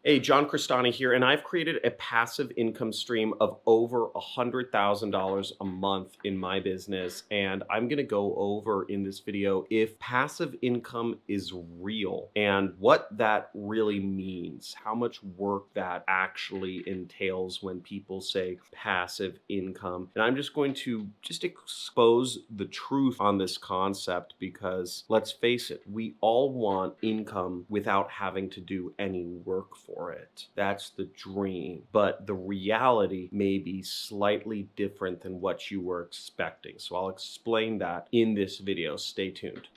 Hey, John Crestani here, and I've created a passive income stream of over $100,000 a month in my business. And I'm going to go over in this video if passive income is real and what that really means, how much work that actually entails when people say passive income. And I'm just going to expose the truth on this concept because let's face it, we all want income without having to do any work for it. That's the dream. But the reality may be slightly different than what you were expecting. So I'll explain that in this video. Stay tuned.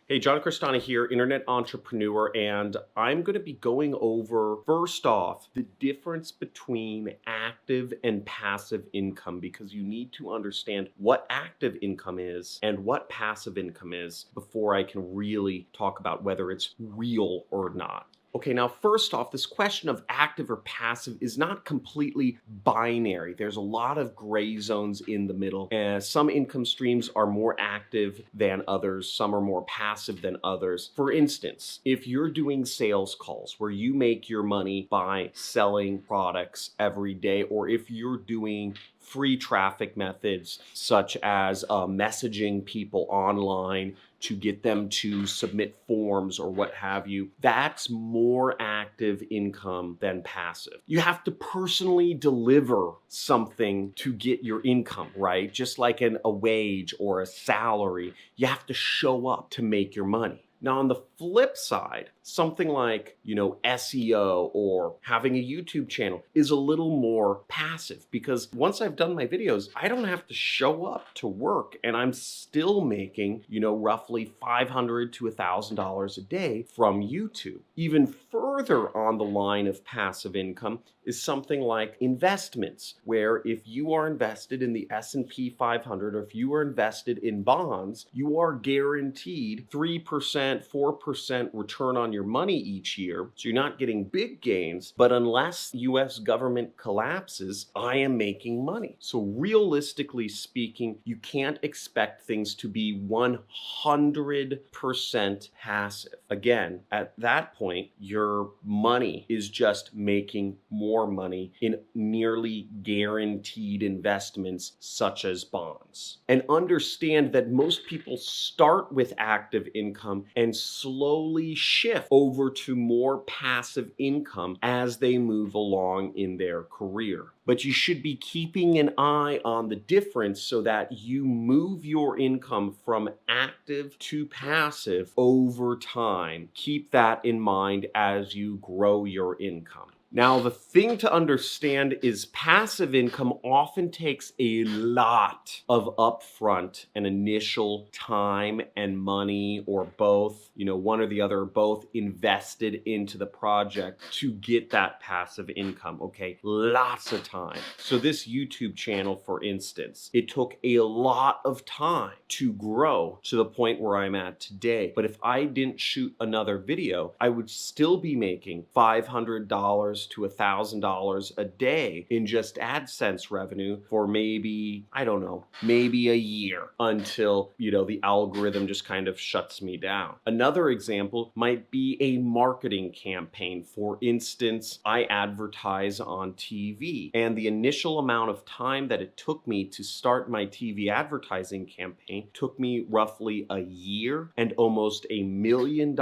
Hey, John Crestani here, internet entrepreneur, and I'm going to be going over, first off, the difference between active and passive income because you need to understand what active income is and what passive income is before I can really talk about whether it's real or not. Okay, now first off, this question of active or passive is not completely binary. There's a lot of gray zones in the middle. Some income streams are more active than others. Some are more passive than others. For instance, if you're doing sales calls where you make your money by selling products every day, or if you're doing free traffic methods such as messaging people online to get them to submit forms or what have you, that's more active income than passive. You have to personally deliver something to get your income, right? Just like a wage or a salary, you have to show up to make your money. Now, on the flip side, something like, SEO or having a YouTube channel is a little more passive because once I've done my videos, I don't have to show up to work and I'm still making, roughly $500 to $1,000 a day from YouTube. Even further on the line of passive income is something like investments, where if you are invested in the S&P 500 or if you are invested in bonds, you are guaranteed 3%, 4% return on your money each year. So you're not getting big gains, but unless US government collapses, I am making money. So realistically speaking, you can't expect things to be 100% passive. Again, at that point, your money is just making more money in nearly guaranteed investments such as bonds. And understand that most people start with active income and slowly shift over to more passive income as they move along in their career. But you should be keeping an eye on the difference so that you move your income from active to passive over time. Keep that in mind as you grow your income. Now, the thing to understand is passive income often takes a lot of upfront and initial time and money, or both, one or the other, both invested into the project to get that passive income, okay? Lots of time. So this YouTube channel, for instance, it took a lot of time to grow to the point where I'm at today. But if I didn't shoot another video, I would still be making $500 to $1,000 a day in just AdSense revenue for maybe a year until, the algorithm just kind of shuts me down. Another example might be a marketing campaign. For instance, I advertise on TV, and the initial amount of time that it took me to start my TV advertising campaign took me roughly a year and almost $1 million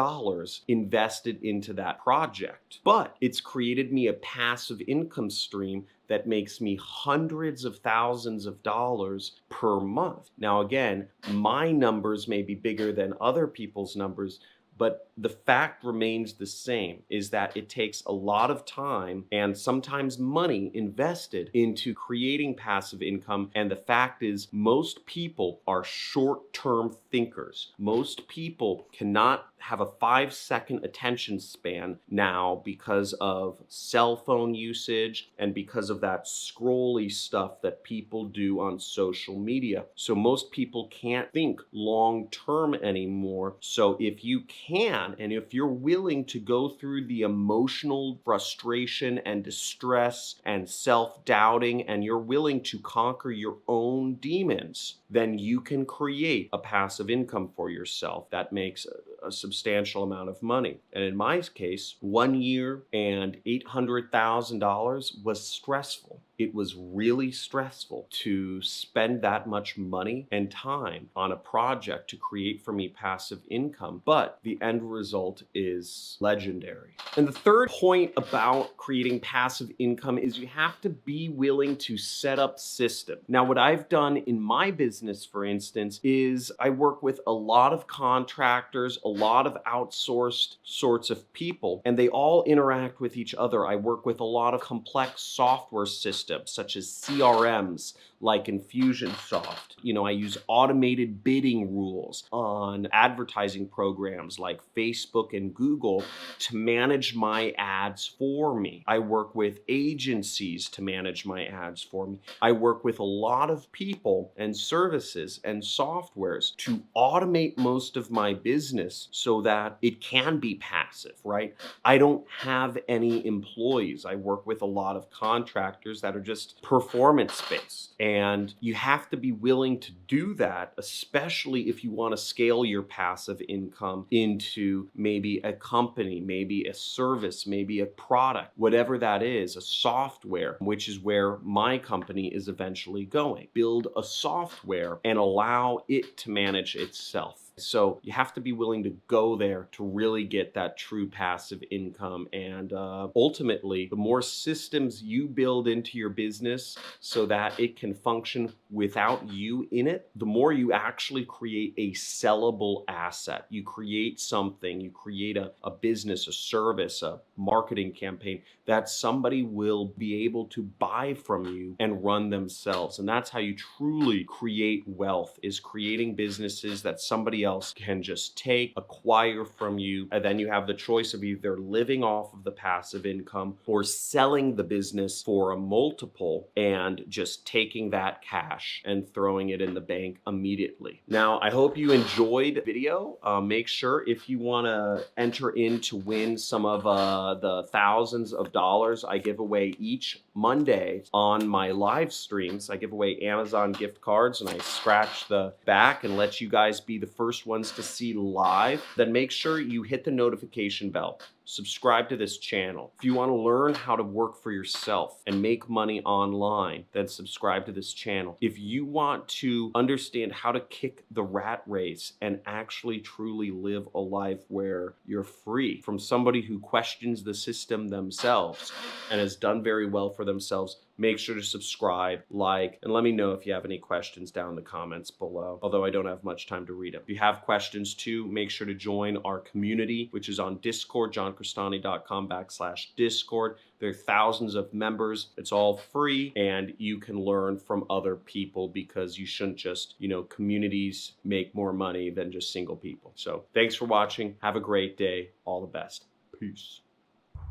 invested into that project. But it's created me a passive income stream that makes me hundreds of thousands of dollars per month. Now, again, my numbers may be bigger than other people's numbers, but the fact remains the same, is that it takes a lot of time and sometimes money invested into creating passive income. And the fact is, most people are short-term thinkers. Most people cannot have a 5-second attention span now because of cell phone usage and because of that scrolly stuff that people do on social media. So most people can't think long-term anymore. So if you can, and if you're willing to go through the emotional frustration and distress and self-doubting, and you're willing to conquer your own demons, then you can create a passive income for yourself that makes a substantial amount of money. And in my case, 1 year and $800,000 was stressful. It was really stressful to spend that much money and time on a project to create for me passive income, but the end result is legendary. And the third point about creating passive income is you have to be willing to set up systems. Now, what I've done in my business, for instance, is I work with a lot of contractors, a lot of outsourced sorts of people, and they all interact with each other. I work with a lot of complex software systems, such as CRMs like Infusionsoft. I use automated bidding rules on advertising programs like Facebook and Google to manage my ads for me. I work with agencies to manage my ads for me. I work with a lot of people and services and softwares to automate most of my business so that it can be passive, right? I don't have any employees. I work with a lot of contractors that are just performance-based. And you have to be willing to do that, especially if you want to scale your passive income into maybe a company, maybe a service, maybe a product, whatever that is, a software, which is where my company is eventually going. Build a software and allow it to manage itself. So you have to be willing to go there to really get that true passive income. And ultimately, the more systems you build into your business so that it can function without you in it, the more you actually create a sellable asset. You create something, you create a business, a service, a marketing campaign that somebody will be able to buy from you and run themselves. And that's how you truly create wealth, is creating businesses that somebody else can just take, acquire from you, and then you have the choice of either living off of the passive income or selling the business for a multiple and just taking that cash and throwing it in the bank immediately. Now, I hope you enjoyed the video. Make sure if you want to enter in to win some of the thousands of dollars I give away each Monday on my live streams. I give away Amazon gift cards and I scratch the back and let you guys be the first ones to see live. Then make sure you hit the notification bell. Subscribe to this channel. If you want to learn how to work for yourself and make money online, then subscribe to this channel. If you want to understand how to kick the rat race and actually truly live a life where you're free from somebody who questions the system themselves and has done very well for themselves, make sure to subscribe, like, and let me know if you have any questions down in the comments below, although I don't have much time to read them. If you have questions too, make sure to join our community, which is on Discord, johncristani.com/Discord. There are thousands of members. It's all free and you can learn from other people because you shouldn't just, communities make more money than just single people. So thanks for watching. Have a great day. All the best. Peace.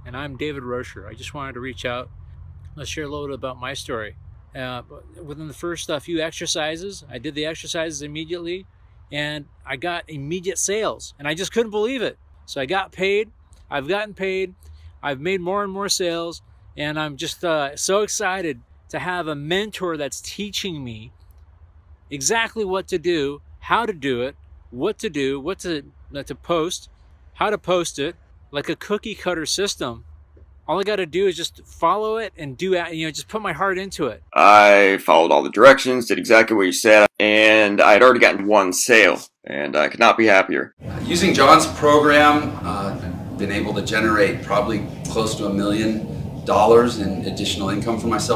And I'm David Rocher. I just wanted to reach out. Let's share a little bit about my story. Within the first few exercises, I did the exercises immediately and I got immediate sales and I just couldn't believe it. So I got paid. I've gotten paid. I've made more and more sales and I'm just so excited to have a mentor that's teaching me exactly what to do, how to do it, what to do, what to post, how to post it, like a cookie cutter system. All I got to do is just follow it and just put my heart into it. I followed all the directions, did exactly what you said, and I had already gotten one sale, and I could not be happier. Using John's program, I've been able to generate probably close to $1 million in additional income for myself.